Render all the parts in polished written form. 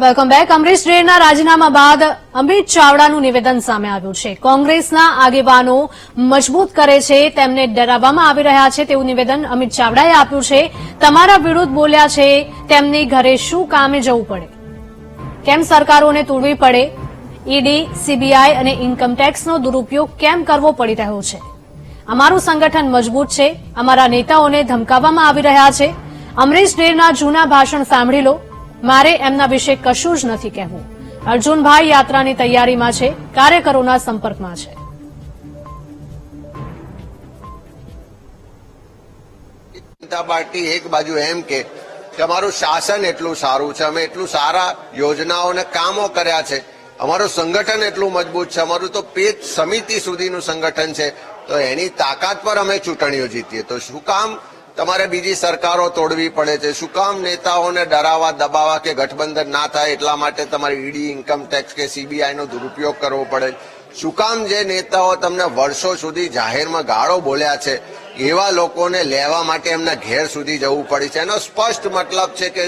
Welcome back. Amrish ડેરના રાજીનામા બાદ અમિત ચાવડાનું નિવેદન સામે આવ્યું છે. કોંગ્રેસના આગેવાનો મજબૂત કરે છે, તેમને ડરાવવામાં આવી રહ્યા છે તેવું નિવેદન અમિત ચાવડાએ આપ્યું છે. તમારા વિરુદ્ધ બોલ્યા છે, તેમની ઘરે શું કામે જવું પડે, કેમ સરકારોને તોડવી પડે, ઈડી, સીબીઆઈ અને ઇન્કમટેક્સનો દુરુપયોગ કેમ કરવો પડી રહ્યો છે. અમારું સંગઠન મજબૂત છે, અમારા નેતાઓને ધમકાવવામાં આવી રહ્યા છે. અમરીશ ડેરના જૂના ભાષણ સાંભળી લો, મારે એમના વિશે કશું જ નથી કહેવું. અર્જુનભાઈ યાત્રાની તૈયારીમાં છે, કાર્યકરોના સંપર્કમાં છે. જનતા પાર્ટી એક બાજુ એમ કે અમારું શાસન એટલું સારું છે, અમે એટલું સારા યોજનાઓને કામો કર્યા છે, અમારું સંગઠન એટલું મજબૂત છે, અમારું તો પેજ સમિતિ સુધીનું સંગઠન છે, તો એની તાકાત પર અમે ચૂંટણીઓ જીતીએ. તો શું કામ તમારે બીજી સરકારો તોડવી પડે છે? શું કામ નેતાઓને ડરાવવા, દબાવવા કે ગઠબંધન ના થાય એટલા માટે તમારે ઈડી, ઇન્કમટેક્સ કે સીબીઆઈ નો દુરુપયોગ કરવો પડે? શું કામ જે નેતાઓ તમને વર્ષો સુધી જાહેરમાં ગાળો બોલ્યા છે એવા લોકોને લેવા માટે એમના ઘેર સુધી જવું પડે છે? એનો સ્પષ્ટ મતલબ છે કે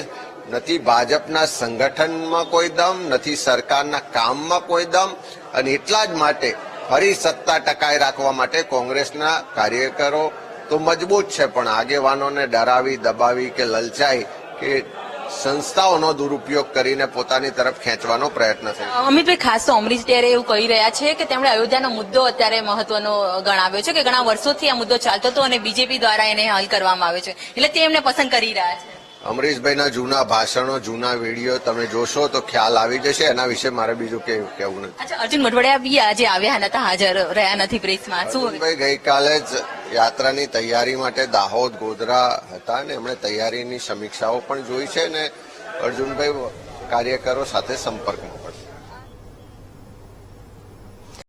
નથી ભાજપના સંગઠનમાં કોઈ દમ, નથી સરકારના કામમાં કોઈ દમ, અને એટલા જ માટે ફરી સત્તા ટકાઈ રાખવા માટે કોંગ્રેસના કાર્યકરો તો મજબૂત છે, પણ આગેવાનોને ડરાવી, દબાવી કે લલચાઈ કે સંસ્થાઓનો દુરુપયોગ કરીને પોતાની તરફ ખેંચવાનો પ્રયત્ન છે. અમિતભાઈ, ખાસ તો અમરીશ ડેરે એવું કહી રહ્યા છે કે તેમણે અયોધ્યાનો મુદ્દો અત્યારે મહત્વનો ગણાવ્યો છે, કે ઘણા વર્ષોથી આ મુદ્દો ચાલતો હતો અને બીજેપી દ્વારા એને હલ કરવામાં આવ્યો છે, એટલે તે એમને પસંદ કરી રહ્યા છે. અમરીશભાઈના જૂના ભાષણો, જૂના વિડીયો તમે જોશો તો ખ્યાલ આવી જશે. એના વિશે મારે બીજું કહેવું નથી. અચ્છા, અર્જુન મોઢવાડિયા બી આજે આવ્યા નતા, હાજર રહ્યા નથી પ્રેસમાં. શું ભાઈ ગઈકાલે જ યાત્રાની તૈયારી માટે દાહોદ, ગોધરા હતા ને એમણે તૈયારીની સમીક્ષાઓ પણ જોઈ છે ને અર્જુનભાઈ કાર્યકરો સાથે સંપર્કમાં